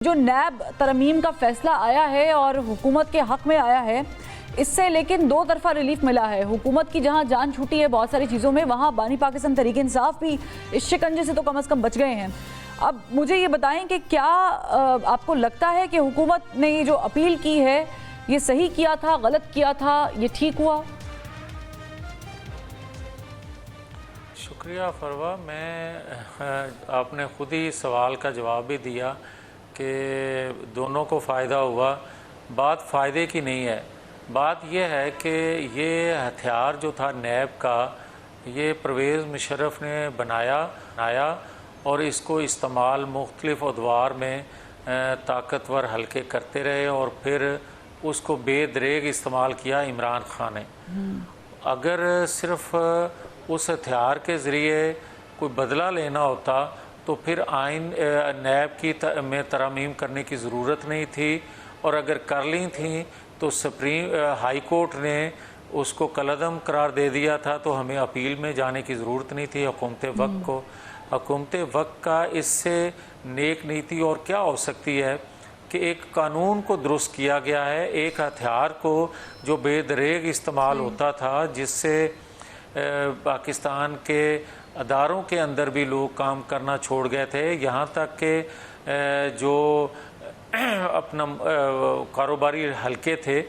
جو نیب ترمیم کا فیصلہ آیا ہے اور حکومت کے حق میں آیا ہے، اس سے لیکن دو طرفہ ریلیف ملا ہے۔ حکومت کی جہاں جان چھوٹی ہے بہت ساری چیزوں میں، وہاں بانی پاکستان تحریک انصاف بھی اس شکنجے سے تو کم از کم بچ گئے ہیں۔ اب مجھے یہ بتائیں کہ کیا آپ کو لگتا ہے کہ حکومت نے یہ جو اپیل کی ہے یہ صحیح کیا تھا، غلط کیا تھا، یہ ٹھیک ہوا؟ شکریہ فروا، آپ نے خود ہی سوال کا جواب بھی دیا کہ دونوں کو فائدہ ہوا۔ بات فائدے کی نہیں ہے، بات یہ ہے کہ یہ ہتھیار جو تھا نیب کا، یہ پرویز مشرف نے بنایا اور اس کو استعمال مختلف ادوار میں طاقتور حلقے کرتے رہے اور پھر اس کو بے دریغ استعمال کیا عمران خان نے۔ اگر صرف اس ہتھیار کے ذریعے کوئی بدلہ لینا ہوتا تو پھر آئین نیب کی میں ترامیم کرنے کی ضرورت نہیں تھی، اور اگر کر لی تھیں تو ہائی کورٹ نے اس کو کالعدم قرار دے دیا تھا، تو ہمیں اپیل میں جانے کی ضرورت نہیں تھی حکومت وقت کو۔ حکومت وقت کا اس سے نیک نیتی اور کیا ہو سکتی ہے کہ ایک قانون کو درست کیا گیا ہے، ایک ہتھیار کو جو بے دریغ استعمال ہوتا تھا، جس سے پاکستان کے اداروں کے اندر بھی لوگ کام کرنا چھوڑ گئے تھے، یہاں تک کہ جو اپنا کاروباری حلقے تھے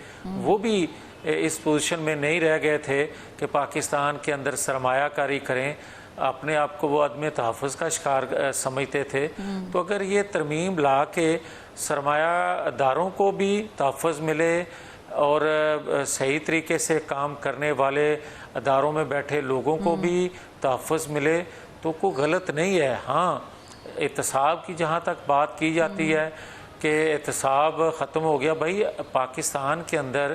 وہ بھی اس پوزیشن میں نہیں رہ گئے تھے کہ پاکستان کے اندر سرمایہ کاری کریں، اپنے آپ کو وہ عدم تحفظ کا شکار سمجھتے تھے۔ تو اگر یہ ترمیم لا کے سرمایہ داروں کو بھی تحفظ ملے اور صحیح طریقے سے کام کرنے والے اداروں میں بیٹھے لوگوں کو بھی تحفظ ملے تو کوئی غلط نہیں ہے۔ ہاں، احتساب کی جہاں تک بات کی جاتی ہے کہ احتساب ختم ہو گیا، بھائی پاکستان کے اندر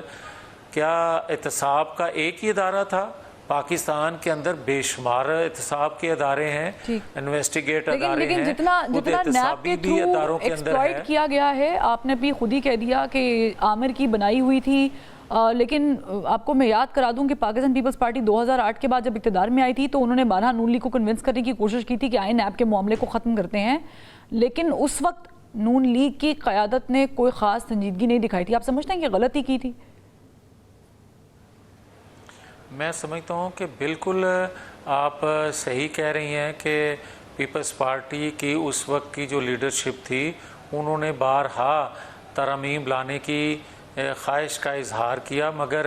کیا احتساب کا ایک ہی ادارہ تھا؟ پاکستان کے اندر بے شمار احتساب کے ادارے ہیں، انویسٹیگیٹ ادارے ہیں، جتنا نیب کے تھرو ایکسپلائٹ کیا گیا ہے، آپ نے بھی خود ہی کہہ دیا کہ عامر کی بنائی ہوئی تھی، لیکن آپ کو میں یاد کرا دوں کہ پاکستان پیپلز پارٹی 2008 کے بعد جب اقتدار میں آئی تھی تو انہوں نے بارہا نون لیگ کو کنونس کرنے کی کوشش کی تھی کہ آئیں نیب کے معاملے کو ختم کرتے ہیں، لیکن اس وقت نون لیگ کی قیادت نے کوئی خاص سنجیدگی نہیں دکھائی تھی۔ آپ سمجھتے ہیں کہ غلطی کی تھی؟ میں سمجھتا ہوں کہ بالکل آپ صحیح کہہ رہی ہیں کہ پیپلز پارٹی کی اس وقت کی جو لیڈرشپ تھی انہوں نے بارہا ترامیم لانے کی خواہش کا اظہار کیا، مگر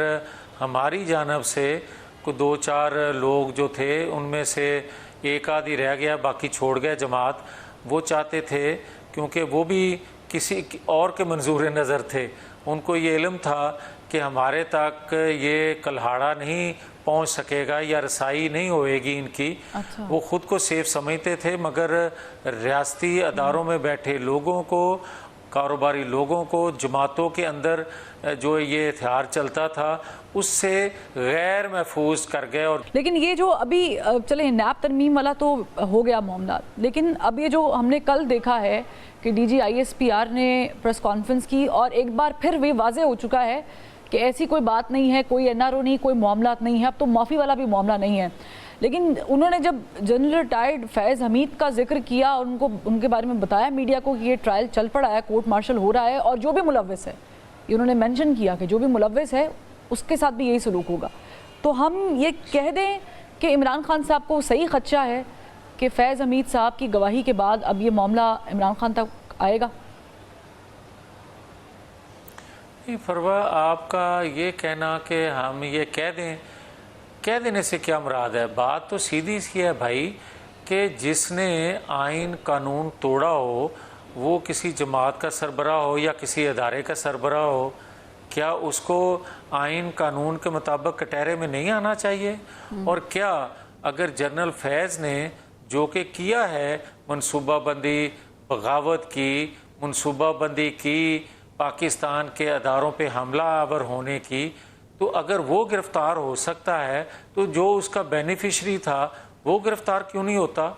ہماری جانب سے کوئی دو چار لوگ جو تھے ان میں سے ایک آدھی رہ گیا، باقی چھوڑ گئے جماعت، وہ چاہتے تھے کیونکہ وہ بھی کسی اور کے منظور نظر تھے، ان کو یہ علم تھا کہ ہمارے تک یہ کلہاڑا نہیں پہنچ سکے گا یا رسائی نہیں ہوئے گی ان کی۔ وہ خود کو سیف سمجھتے تھے، مگر ریاستی اداروں میں بیٹھے لوگوں کو، کاروباری لوگوں کو، جماعتوں کے اندر جو یہ ہتھیار چلتا تھا اس سے غیر محفوظ کر گئے۔ اور لیکن یہ جو ابھی چلیں نیب ترمیم والا تو ہو گیا معاملات، لیکن اب یہ جو ہم نے کل دیکھا ہے کہ D G I S P R نے پریس کانفرنس کی اور ایک بار پھر بھی واضح ہو چکا ہے کہ ایسی کوئی بات نہیں ہے، کوئی این آر او نہیں، کوئی معاملات نہیں ہے، اب تو معافی والا بھی معاملہ نہیں ہے۔ لیکن انہوں نے جب جنرل ریٹائرڈ فیض حمید کا ذکر کیا اور ان کے بارے میں بتایا میڈیا کو کہ یہ ٹرائل چل پڑا ہے، کورٹ مارشل ہو رہا ہے اور جو بھی ملوث ہے، یہ انہوں نے مینشن کیا کہ جو بھی ملوث ہے اس کے ساتھ بھی یہی سلوک ہوگا، تو ہم یہ کہہ دیں کہ عمران خان صاحب کو صحیح خدشہ ہے کہ فیض حمید صاحب کی گواہی کے بعد اب یہ معاملہ عمران خان تک آئے گا؟ فروا، آپ کا یہ کہنا کہ ہم یہ کہہ دینے سے کیا مراد ہے؟ بات تو سیدھی سی ہے بھائی کہ جس نے آئین قانون توڑا ہو، وہ کسی جماعت کا سربراہ ہو یا کسی ادارے کا سربراہ ہو، کیا اس کو آئین قانون کے مطابق کٹہرے میں نہیں آنا چاہیے؟ اور کیا اگر جنرل فیض نے جو کہ کیا ہے، منصوبہ بندی بغاوت کی، منصوبہ بندی کی پاکستان کے اداروں پہ حملہ آور ہونے کی، تو اگر وہ گرفتار ہو سکتا ہے تو جو اس کا بینیفیشری تھا وہ گرفتار کیوں نہیں ہوتا؟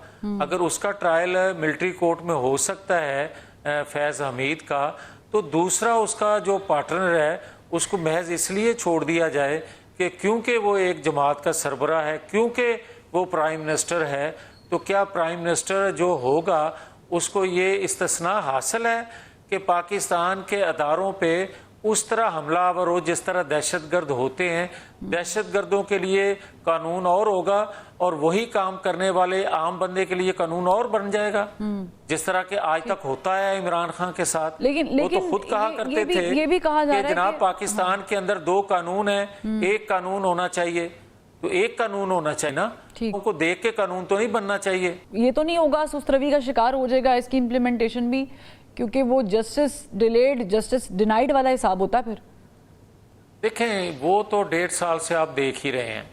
اگر اس کا ٹرائل ملٹری کورٹ میں ہو سکتا ہے فیض حمید کا، تو دوسرا اس کا جو پارٹنر ہے اس کو محض اس لیے چھوڑ دیا جائے کہ کیونکہ وہ ایک جماعت کا سربراہ ہے، کیونکہ وہ پرائم منسٹر ہے، تو کیا پرائم منسٹر جو ہوگا اس کو یہ استثناء حاصل ہے کہ پاکستان کے اداروں پہ اس طرح حملہ آور ہو جس طرح دہشت گرد ہوتے ہیں. دہشت گردوں کے لیے قانون اور ہوگا اور وہی کام کرنے والے عام بندے کے لیے قانون اور بن جائے گا, جس طرح کہ آج تک ہوتا ہے عمران خان کے ساتھ. وہ تو خود کہا کرتے تھے یہ بھی کہا جا رہا کہ ہے جناب پاکستان کے اندر 2 قانون ہیں, ایک قانون ہونا چاہیے. تو ایک قانون ہونا چاہیے نا, ان کو دیکھ کے قانون تو نہیں بننا چاہیے. یہ تو نہیں ہوگا سست روی کا شکار ہو جائے گا اس کی امپلیمنٹیشن بھی, کیونکہ وہ جسٹس ڈیلیڈ جسٹس ڈینائیڈ والا حساب ہوتا ہے. پھر دیکھیں وہ تو 1.5 سال سے آپ دیکھ ہی رہے ہیں,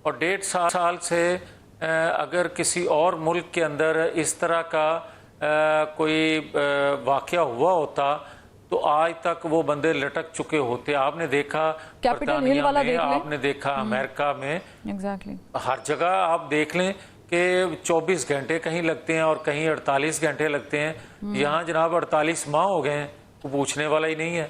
اور 1.5 سال سے اگر کسی اور ملک کے اندر اس طرح کا کوئی واقعہ ہوا ہوتا تو آج تک وہ بندے لٹک چکے ہوتے. آپ نے دیکھا برطانیہ میں, آپ نے دیکھا امریکہ میں, ہر جگہ آپ دیکھ لیں کہ 24 گھنٹے کہیں لگتے ہیں اور کہیں 48 گھنٹے لگتے ہیں. یہاں جناب 48 ماہ ہو گئے ہیں, وہ پوچھنے والا ہی نہیں ہے.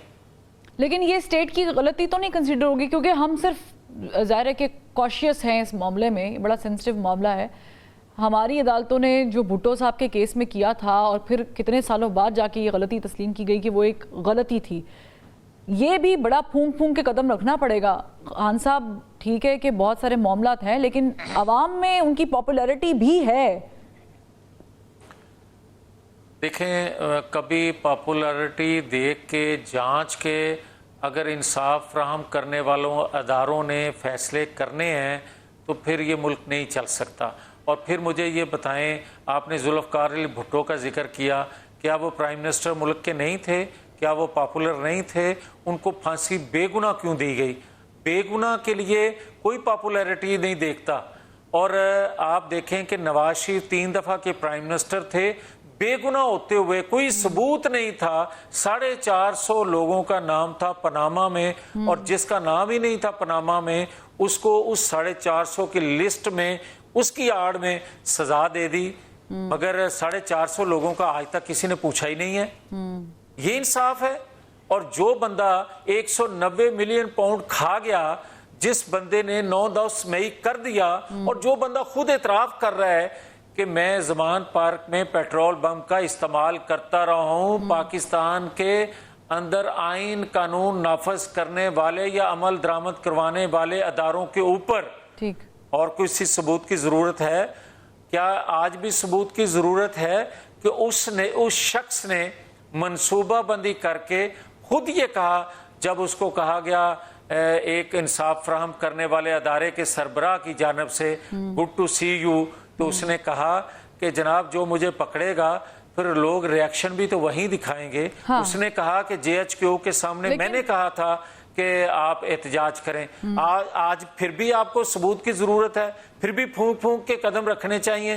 لیکن یہ اسٹیٹ کی غلطی تو نہیں کنسیڈر ہوگی, کیونکہ ہم صرف ظاہر ہے کہ کوشیس ہیں اس معاملے میں, یہ بڑا سینسٹیو معاملہ ہے. ہماری عدالتوں نے جو بھٹو صاحب کے کیس میں کیا تھا اور پھر کتنے سالوں بعد جا کے یہ غلطی تسلیم کی گئی کہ وہ ایک غلطی تھی, یہ بھی بڑا پھونک پھونک کے قدم رکھنا پڑے گا. خان صاحب ٹھیک ہے کہ بہت سارے معاملات ہیں, لیکن عوام میں ان کی پاپولیرٹی بھی ہے. دیکھیں کبھی پاپولیرٹی دیکھ کے جانچ کے اگر انصاف فراہم کرنے والوں اداروں نے فیصلے کرنے ہیں تو پھر یہ ملک نہیں چل سکتا. اور پھر مجھے یہ بتائیں, آپ نے ذوالفقار علی بھٹو کا ذکر کیا, کیا وہ پرائم منسٹر ملک کے نہیں تھے؟ کیا وہ پاپولر نہیں تھے؟ ان کو پھانسی بے گناہ کیوں دی گئی؟ بے گناہ کے لیے کوئی پاپولیرٹی نہیں دیکھتا. اور آپ دیکھیں کہ نواز شریف 3 دفعہ کے پرائم منسٹر تھے, بے گناہ ہوتے ہوئے کوئی ثبوت نہیں تھا. 450 لوگوں کا نام تھا پاناما میں, اور جس کا نام ہی نہیں تھا پاناما میں اس کو اس 450 کی لسٹ میں اس کی آڑ میں سزا دے دی, مگر 450 لوگوں کا آج تک کسی نے پوچھا ہی نہیں ہے. یہ انصاف ہے؟ اور جو بندہ 190 ملین پاؤنڈ کھا گیا, جس بندے نے 9-10 مئی کر دیا, اور جو بندہ خود اعتراف کر رہا ہے کہ میں زمان پارک میں پیٹرول بم کا استعمال کرتا رہا ہوں, پاکستان کے اندر آئین قانون نافذ کرنے والے یا عمل درآمد کروانے والے اداروں کے اوپر اور کوئی سی ثبوت کی ضرورت ہے؟ کیا آج بھی ثبوت کی ضرورت ہے کہ اس شخص نے منصوبہ بندی کر کے خود یہ کہا, جب اس کو کہا گیا ایک انصاف فراہم کرنے والے ادارے کے سربراہ کی جانب سے گڈ ٹو سی یو, تو اس نے کہا کہ جناب جو مجھے پکڑے گا پھر لوگ ریاکشن بھی تو وہیں دکھائیں گے. اس نے کہا کہ JHQ کے سامنے میں نے کہا تھا کہ آپ احتجاج کریں. آج پھر بھی آپ کو ثبوت کی ضرورت ہے, پھر بھی پھونک پھونک کے قدم رکھنے چاہیے.